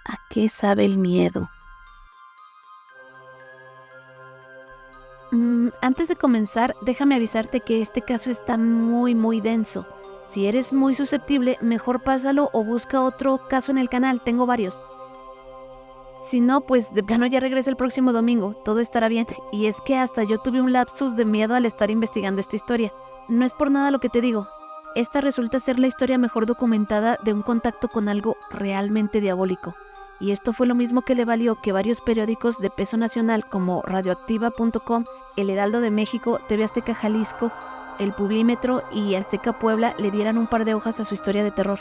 ¿A qué sabe el miedo? Antes de comenzar, déjame avisarte que este caso está muy denso. Si eres muy susceptible, mejor pásalo o busca otro caso en el canal, tengo varios. Si no, pues de plano ya regresa el próximo domingo, todo estará bien. Y es que hasta yo tuve un lapsus de miedo al estar investigando esta historia. No es por nada lo que te digo. Esta resulta ser la historia mejor documentada de un contacto con algo realmente diabólico. Y esto fue lo mismo que le valió que varios periódicos de peso nacional como radioactiva.com, El Heraldo de México, TV Azteca Jalisco, El Publímetro y Azteca Puebla le dieran un par de hojas a su historia de terror.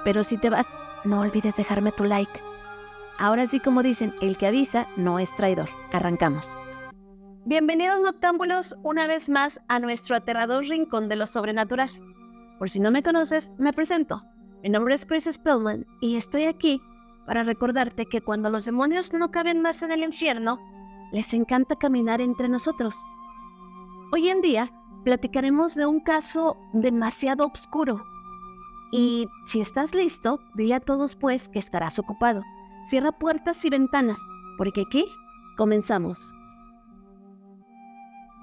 Pero si te vas, no olvides dejarme tu like. Ahora sí, como dicen, el que avisa no es traidor. Arrancamos. Bienvenidos noctámbulos una vez más a nuestro aterrador rincón de lo sobrenatural. Por si no me conoces, me presento. Mi nombre es Chris Spellman y estoy aquí para recordarte que cuando los demonios no caben más en el infierno, les encanta caminar entre nosotros. Hoy en día platicaremos de un caso demasiado oscuro. Y si estás listo, dile a todos pues que estarás ocupado. Cierra puertas y ventanas, porque aquí comenzamos.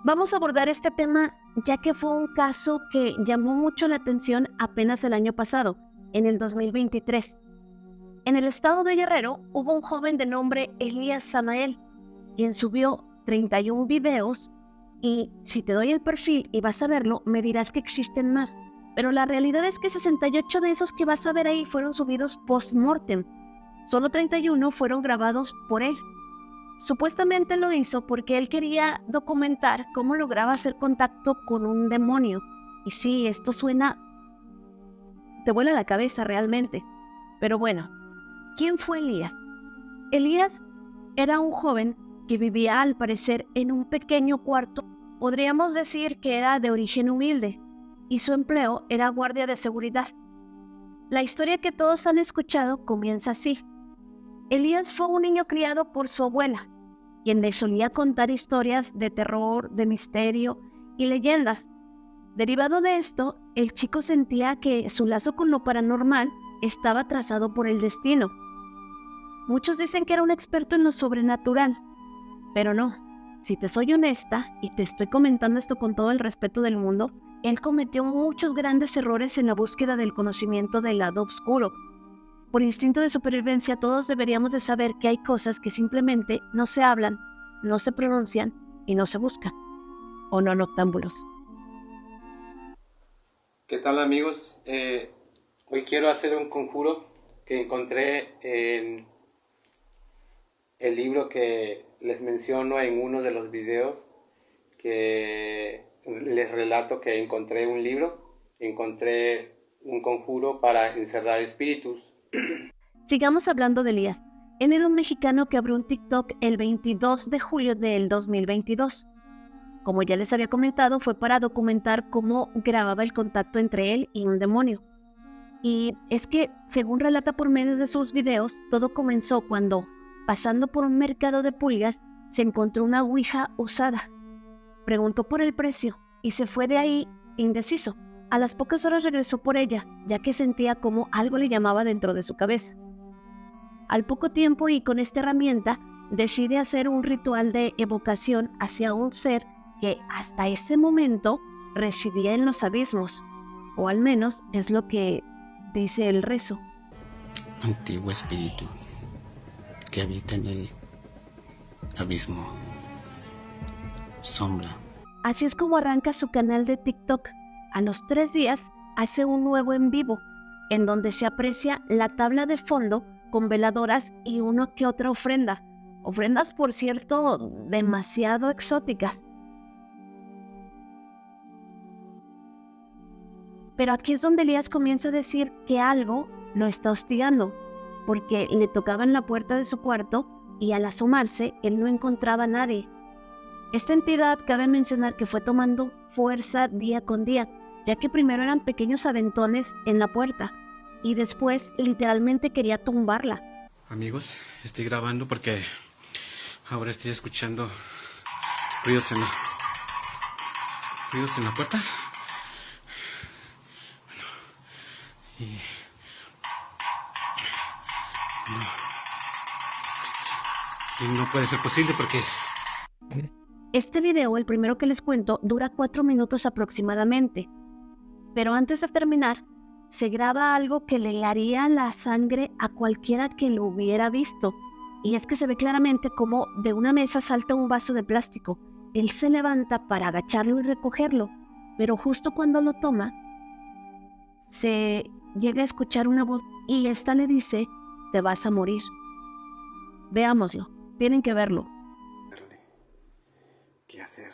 Vamos a abordar este tema ya que fue un caso que llamó mucho la atención apenas el año pasado, en el 2023. En el estado de Guerrero hubo un joven de nombre Elías Samael, quien subió 31 videos y si te doy el perfil y vas a verlo, me dirás que existen más. Pero la realidad es que 68 de esos que vas a ver ahí fueron subidos post-mortem. Solo 31 fueron grabados por él. Supuestamente lo hizo porque él quería documentar cómo lograba hacer contacto con un demonio. Y sí, esto suena... te vuela la cabeza realmente. Pero bueno, ¿quién fue Elías? Elías era un joven que vivía al parecer en un pequeño cuarto. Podríamos decir que era de origen humilde y su empleo era guardia de seguridad. La historia que todos han escuchado comienza así. Elías fue un niño criado por su abuela, quien le solía contar historias de terror, de misterio y leyendas. Derivado de esto, el chico sentía que su lazo con lo paranormal estaba trazado por el destino. Muchos dicen que era un experto en lo sobrenatural, pero no. Si te soy honesta, y te estoy comentando esto con todo el respeto del mundo, él cometió muchos grandes errores en la búsqueda del conocimiento del lado oscuro. Por instinto de supervivencia, todos deberíamos de saber que hay cosas que simplemente no se hablan, no se pronuncian y no se buscan. ¿O no, noctámbulos? ¿Qué tal, amigos? Hoy quiero hacer un conjuro que encontré en el libro que les menciono en uno de los videos, que les relato que encontré un libro, encontré un conjuro para encerrar espíritus. Sigamos hablando de Elías. Él era un mexicano que abrió un TikTok el 22 de julio del 2022. Como ya les había comentado, fue para documentar cómo grababa el contacto entre él y un demonio. Y es que, según relata por medio de sus videos, todo comenzó cuando, pasando por un mercado de pulgas, se encontró una ouija usada. Preguntó por el precio y se fue de ahí indeciso. A las pocas horas regresó por ella, ya que sentía como algo le llamaba dentro de su cabeza. Al poco tiempo y con esta herramienta, decide hacer un ritual de evocación hacia un ser que hasta ese momento residía en los abismos, o al menos es lo que dice el rezo. Antiguo espíritu que habita en el abismo, sombra. Así es como arranca su canal de TikTok. A los 3 días hace un nuevo en vivo, en donde se aprecia la tabla de fondo con veladoras y una que otra ofrenda. Ofrendas, por cierto, demasiado exóticas. Pero aquí es donde Elías comienza a decir que algo lo está hostigando, porque le tocaban la puerta de su cuarto y al asomarse él no encontraba a nadie. Esta entidad cabe mencionar que fue tomando fuerza día con día, ya que primero eran pequeños aventones en la puerta y después literalmente quería tumbarla. Amigos, estoy grabando porque ahora estoy escuchando ruidos en la puerta. Y Y no puede ser posible porque... Este video, el primero que les cuento, dura 4 minutos aproximadamente. Pero antes de terminar, se graba algo que le haría la sangre a cualquiera que lo hubiera visto. Y es que se ve claramente cómo de una mesa salta un vaso de plástico. Él se levanta para agacharlo y recogerlo, pero justo cuando lo toma, se llega a escuchar una voz y esta le dice: te vas a morir. Veámoslo, tienen que verlo. ¿Qué hacer?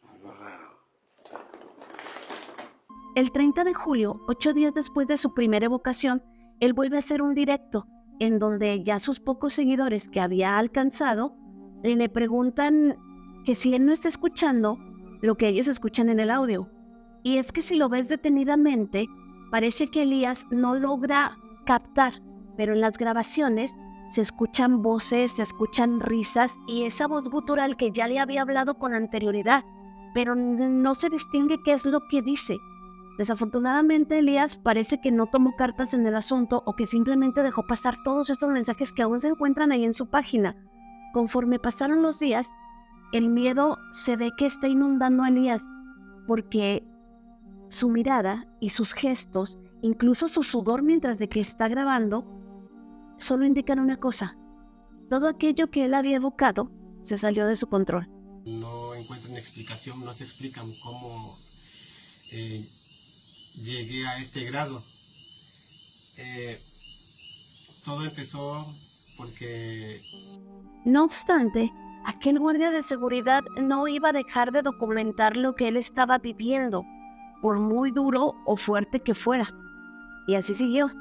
Algo raro. El 30 de julio, 8 días después de su primera evocación, él vuelve a hacer un directo en donde ya sus pocos seguidores que había alcanzado le preguntan que si él no está escuchando lo que ellos escuchan en el audio. Y es que si lo ves detenidamente, parece que Elías no logra captar, pero en las grabaciones se escuchan voces, se escuchan risas y esa voz gutural que ya le había hablado con anterioridad, pero no se distingue qué es lo que dice. Desafortunadamente, Elías parece que no tomó cartas en el asunto o que simplemente dejó pasar todos estos mensajes que aún se encuentran ahí en su página. Conforme pasaron los días, el miedo se ve que está inundando a Elías, porque su mirada y sus gestos, incluso su sudor mientras de que está grabando, solo indican una cosa: todo aquello que él había evocado se salió de su control. No encuentran explicación, no se explican cómo llegué a este grado. Todo empezó porque... No obstante, aquel guardia de seguridad no iba a dejar de documentar lo que él estaba viviendo, por muy duro o fuerte que fuera. Y así siguió.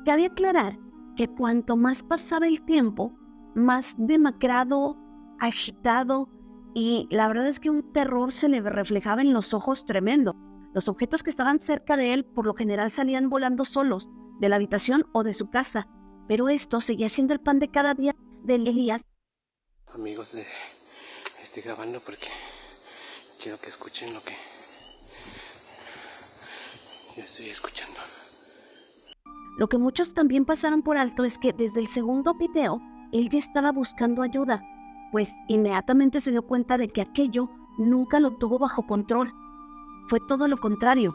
Cabe aclarar que cuanto más pasaba el tiempo, más demacrado, agitado, y la verdad es que un terror se le reflejaba en los ojos tremendo. Los objetos que estaban cerca de él por lo general salían volando solos, de la habitación o de su casa, pero esto seguía siendo el pan de cada día de Elías. Amigos, estoy grabando porque quiero que escuchen lo que yo estoy escuchando. Lo que muchos también pasaron por alto es que desde el segundo video, él ya estaba buscando ayuda, pues inmediatamente se dio cuenta de que aquello nunca lo tuvo bajo control. Fue todo lo contrario.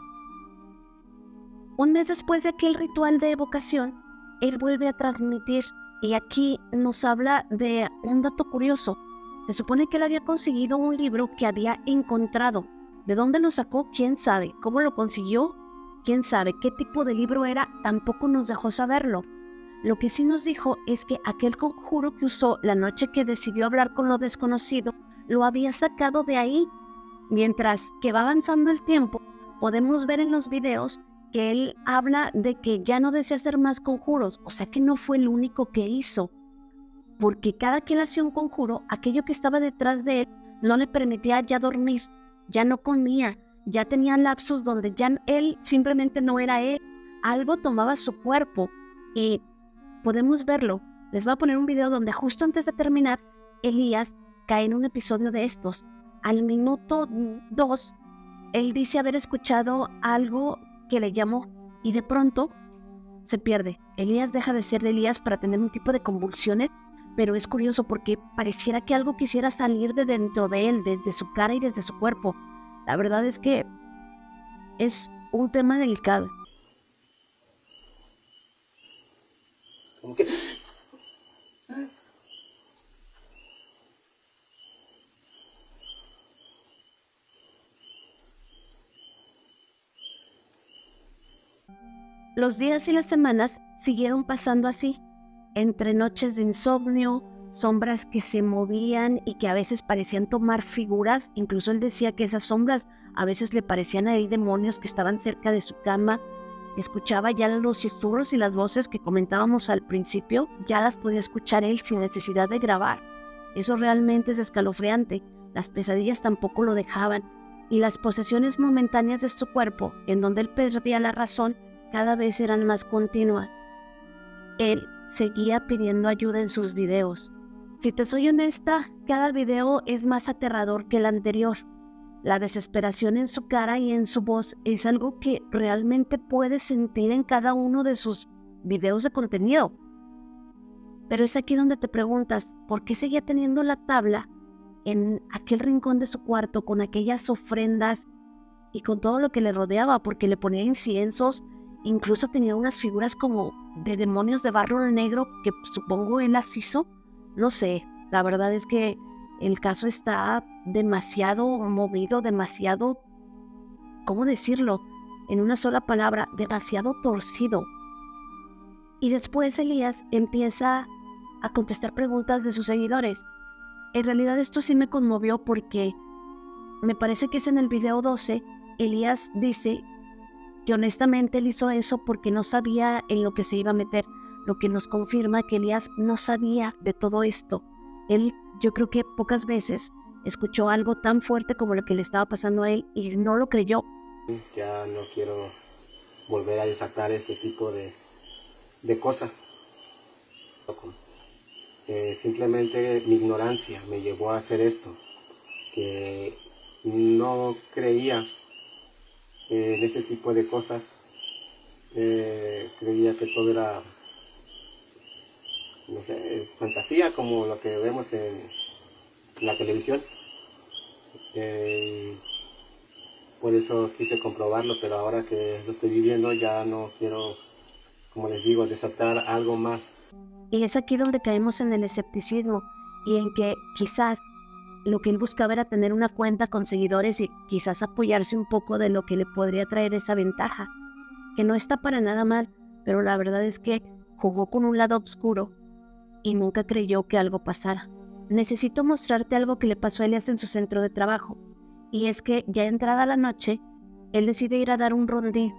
Un mes después de aquel ritual de evocación, él vuelve a transmitir, y aquí nos habla de un dato curioso. Se supone que él había conseguido un libro que había encontrado. ¿De dónde lo sacó? ¿Quién sabe? ¿Cómo lo consiguió? ¿Quién sabe? ¿Qué tipo de libro era? Tampoco nos dejó saberlo. Lo que sí nos dijo es que aquel conjuro que usó la noche que decidió hablar con lo desconocido, lo había sacado de ahí. Mientras que va avanzando el tiempo, podemos ver en los videos que él habla de que ya no desea hacer más conjuros, o sea que no fue el único que hizo, porque cada que él hacía un conjuro, aquello que estaba detrás de él no le permitía ya dormir, ya no comía, ya tenía lapsos donde ya él simplemente no era él, algo tomaba su cuerpo y podemos verlo. Les voy a poner un video donde justo antes de terminar, Elías cae en un episodio de estos. Al minuto 2, él dice haber escuchado algo que le llamó y de pronto se pierde. Elías deja de ser Elías para tener un tipo de convulsiones, pero es curioso porque pareciera que algo quisiera salir de dentro de él, desde su cara y desde su cuerpo. La verdad es que es un tema delicado. ¿Cómo que? Los días y las semanas siguieron pasando así, entre noches de insomnio, sombras que se movían y que a veces parecían tomar figuras. Incluso él decía que esas sombras a veces le parecían a él demonios que estaban cerca de su cama. Escuchaba ya los susurros y las voces que comentábamos al principio, ya las podía escuchar él sin necesidad de grabar. Eso realmente es escalofriante. Las pesadillas tampoco lo dejaban, y las posesiones momentáneas de su cuerpo, en donde él perdía la razón, cada vez eran más continuas. Él seguía pidiendo ayuda en sus videos. Si te soy honesta, cada video es más aterrador que el anterior. La desesperación en su cara y en su voz es algo que realmente puedes sentir en cada uno de sus videos de contenido. Pero es aquí donde te preguntas, ¿por qué seguía teniendo la tabla en aquel rincón de su cuarto con aquellas ofrendas y con todo lo que le rodeaba? Porque le ponía inciensos, incluso tenía unas figuras como de demonios de barro negro que supongo él las hizo. No sé, la verdad es que el caso está demasiado movido, demasiado, ¿cómo decirlo? En una sola palabra, demasiado torcido. Y después Elías empieza a contestar preguntas de sus seguidores. En realidad esto sí me conmovió porque me parece que es en el video 12, Elías dice que honestamente él hizo eso porque no sabía en lo que se iba a meter, lo que nos confirma que Elías no sabía de todo esto. Él, yo creo que pocas veces escuchó algo tan fuerte como lo que le estaba pasando a él y no lo creyó. Ya no quiero volver a desatar este tipo de cosas. Simplemente mi ignorancia me llevó a hacer esto, que no creía en este tipo de cosas. Creía que todo era, no sé, fantasía, como lo que vemos en la televisión. Por eso quise comprobarlo, pero ahora que lo estoy viviendo ya no quiero, como les digo, desatar algo más. Y es aquí donde caemos en el escepticismo y en que quizás lo que él buscaba era tener una cuenta con seguidores y quizás apoyarse un poco de lo que le podría traer esa ventaja, que no está para nada mal, pero la verdad es que jugó con un lado oscuro y nunca creyó que algo pasara. Necesito mostrarte algo que le pasó a Elías en su centro de trabajo, y es que ya entrada la noche, él decide ir a dar un rondín.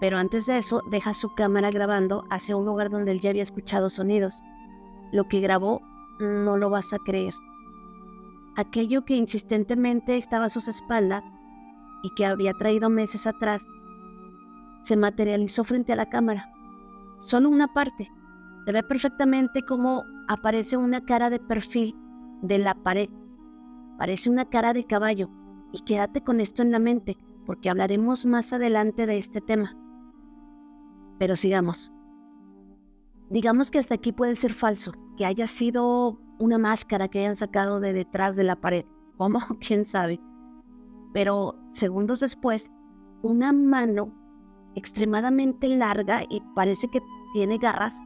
Pero antes de eso, deja su cámara grabando hacia un lugar donde él ya había escuchado sonidos. Lo que grabó no lo vas a creer. Aquello que insistentemente estaba a sus espaldas y que había traído meses atrás, se materializó frente a la cámara. Solo una parte. Se ve perfectamente cómo aparece una cara de perfil de la pared. Parece una cara de caballo. Y quédate con esto en la mente, porque hablaremos más adelante de este tema. Pero sigamos. Digamos que hasta aquí puede ser falso, que haya sido una máscara que hayan sacado de detrás de la pared. ¿Cómo? ¿Quién sabe? Pero segundos después, una mano extremadamente larga y parece que tiene garras,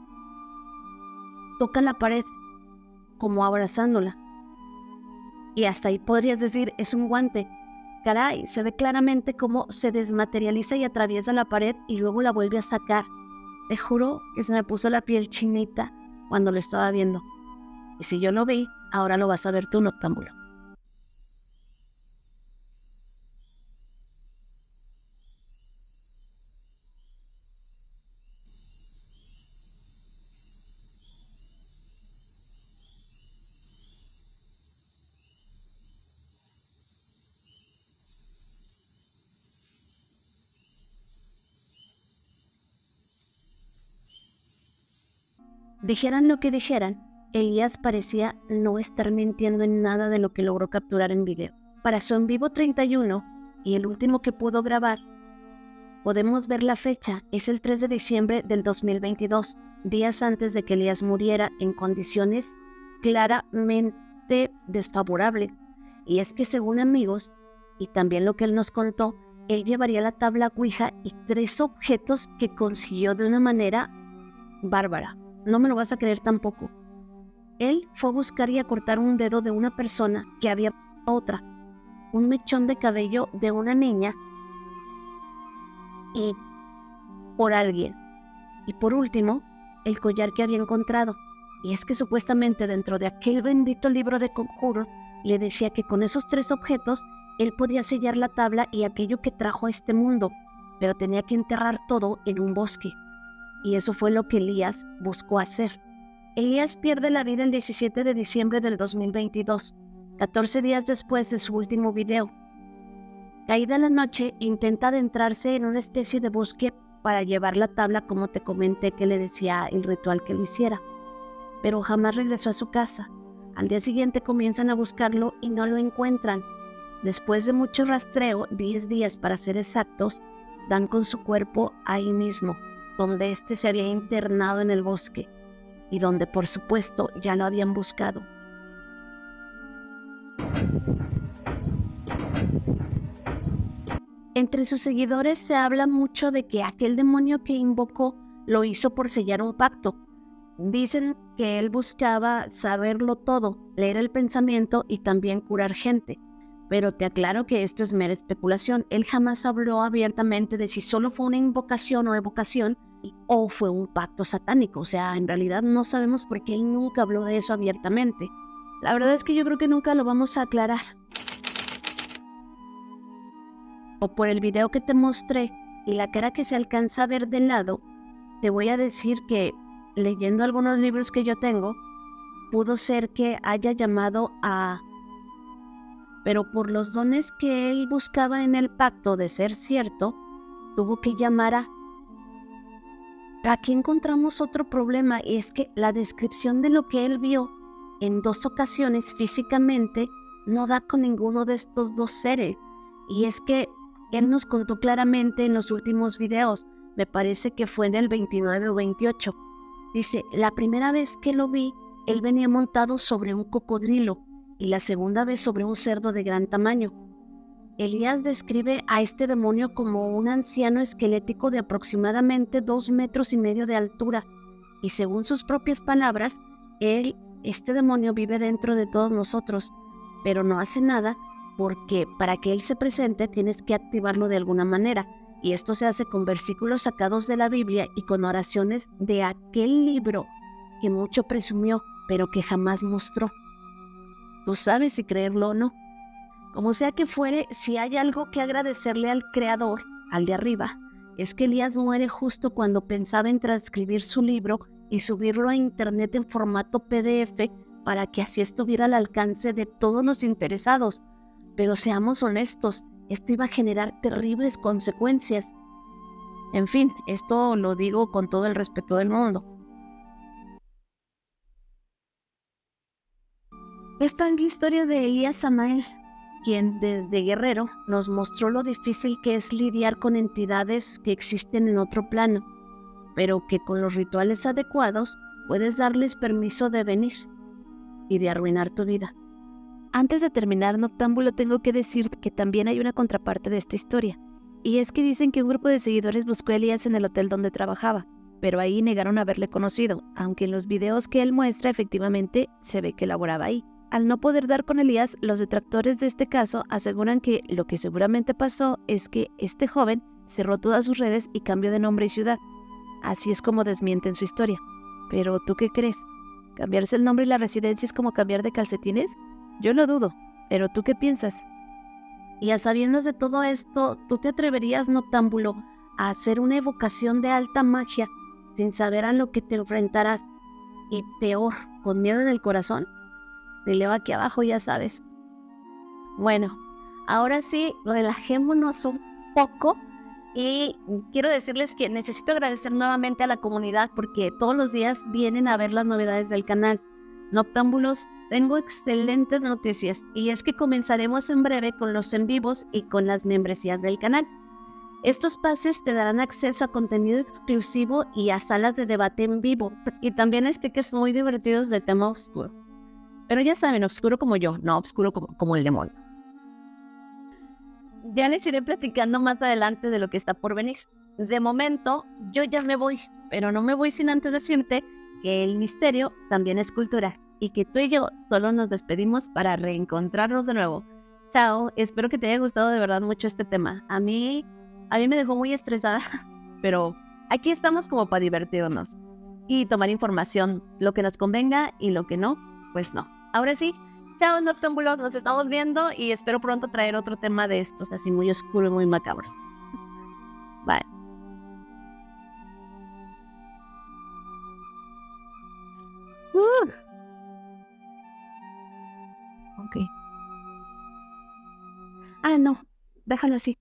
toca la pared como abrazándola. Y hasta ahí podrías decir, es un guante. Caray, se ve claramente cómo se desmaterializa y atraviesa la pared y luego la vuelve a sacar. Te juro que se me puso la piel chinita cuando lo estaba viendo. Y si yo lo vi, ahora lo vas a ver tú, noctámbulo. Dijeran lo que dijeran, Elías parecía no estar mintiendo en nada de lo que logró capturar en video. Para su en vivo 31, y el último que pudo grabar, podemos ver la fecha, es el 3 de diciembre del 2022, días antes de que Elías muriera en condiciones claramente desfavorables. Y es que según amigos, y también lo que él nos contó, él llevaría la tabla Ouija y 3 objetos que consiguió de una manera bárbara. No me lo vas a creer tampoco. Él fue a buscar y a cortar un dedo de una persona que había otra, un mechón de cabello de una niña y por alguien. Y por último, el collar que había encontrado. Y es que supuestamente dentro de aquel bendito libro de conjuros le decía que con esos 3 objetos él podía sellar la tabla y aquello que trajo a este mundo, pero tenía que enterrar todo en un bosque. Y eso fue lo que Elías buscó hacer. Elías pierde la vida el 17 de diciembre del 2022, 14 días después de su último video. Caída la noche, intenta adentrarse en una especie de bosque para llevar la tabla como te comenté que le decía el ritual que lo hiciera. Pero jamás regresó a su casa. Al día siguiente comienzan a buscarlo y no lo encuentran. Después de mucho rastreo, 10 días para ser exactos, dan con su cuerpo ahí mismo, donde éste se había internado en el bosque y donde por supuesto ya lo habían buscado. Entre sus seguidores se habla mucho de que aquel demonio que invocó lo hizo por sellar un pacto. Dicen que él buscaba saberlo todo, leer el pensamiento y también curar gente. Pero te aclaro que esto es mera especulación. Él jamás habló abiertamente de si solo fue una invocación o evocación o fue un pacto satánico. O sea, en realidad no sabemos por qué él nunca habló de eso abiertamente. La verdad es que yo creo que nunca lo vamos a aclarar. O por el video que te mostré y la cara que se alcanza a ver de lado, te voy a decir que, leyendo algunos libros que yo tengo, pudo ser que haya llamado a... Pero por los dones que él buscaba en el pacto de ser cierto, tuvo que llamar a... Pero aquí encontramos otro problema, y es que la descripción de lo que él vio en 2 ocasiones físicamente no da con ninguno de estos 2 seres. Y es que él nos contó claramente en los últimos videos, me parece que fue en el 29 o 28. Dice, la primera vez que lo vi, él venía montado sobre un cocodrilo y la segunda vez sobre un cerdo de gran tamaño. Elías describe a este demonio como un anciano esquelético de aproximadamente 2,5 metros de altura, y según sus propias palabras, este demonio vive dentro de todos nosotros, pero no hace nada porque para que él se presente tienes que activarlo de alguna manera, y esto se hace con versículos sacados de la Biblia y con oraciones de aquel libro que mucho presumió, pero que jamás mostró. Tú sabes si creerlo o no. Como sea que fuere, si hay algo que agradecerle al Creador, al de arriba, es que Elías muere justo cuando pensaba en transcribir su libro y subirlo a internet en formato PDF para que así estuviera al alcance de todos los interesados. Pero seamos honestos, esto iba a generar terribles consecuencias. En fin, esto lo digo con todo el respeto del mundo. Esta es la historia de Elías Samael, quien desde guerrero nos mostró lo difícil que es lidiar con entidades que existen en otro plano, pero que con los rituales adecuados puedes darles permiso de venir y de arruinar tu vida. Antes de terminar, Noctámbulo, tengo que decir que también hay una contraparte de esta historia. Y es que dicen que un grupo de seguidores buscó a Elías en el hotel donde trabajaba, pero ahí negaron haberle conocido, aunque en los videos que él muestra efectivamente se ve que laboraba ahí. Al no poder dar con Elías, los detractores de este caso aseguran que lo que seguramente pasó es que este joven cerró todas sus redes y cambió de nombre y ciudad. Así es como desmienten su historia. Pero ¿tú qué crees? ¿Cambiarse el nombre y la residencia es como cambiar de calcetines? Yo lo dudo, pero ¿tú qué piensas? Y a sabiendas de todo esto, ¿tú te atreverías, Noctámbulo, a hacer una evocación de alta magia sin saber a lo que te enfrentarás? Y peor, con miedo en el corazón. Te leo aquí abajo, ya sabes. Bueno, ahora sí, relajémonos un poco y quiero decirles que necesito agradecer nuevamente a la comunidad porque todos los días vienen a ver las novedades del canal. Noctámbulos, tengo excelentes noticias y es que comenzaremos en breve con los en vivos y con las membresías del canal. Estos pases te darán acceso a contenido exclusivo y a salas de debate en vivo y también a stickers muy divertidos de tema oscuro. Pero ya saben, oscuro como yo, no oscuro como el demonio. Ya les iré platicando más adelante de lo que está por venir. De momento, yo ya me voy, pero no me voy sin antes decirte que el misterio también es cultura y que tú y yo solo nos despedimos para reencontrarnos de nuevo. Chao, espero que te haya gustado de verdad mucho este tema. A mí me dejó muy estresada, pero aquí estamos como para divertirnos y tomar información, lo que nos convenga y lo que no, pues no. Ahora sí, chao Noctámbulos, nos estamos viendo y espero pronto traer otro tema de estos así muy oscuro y muy macabro. Bye. Ok. Ah, no, déjalo así.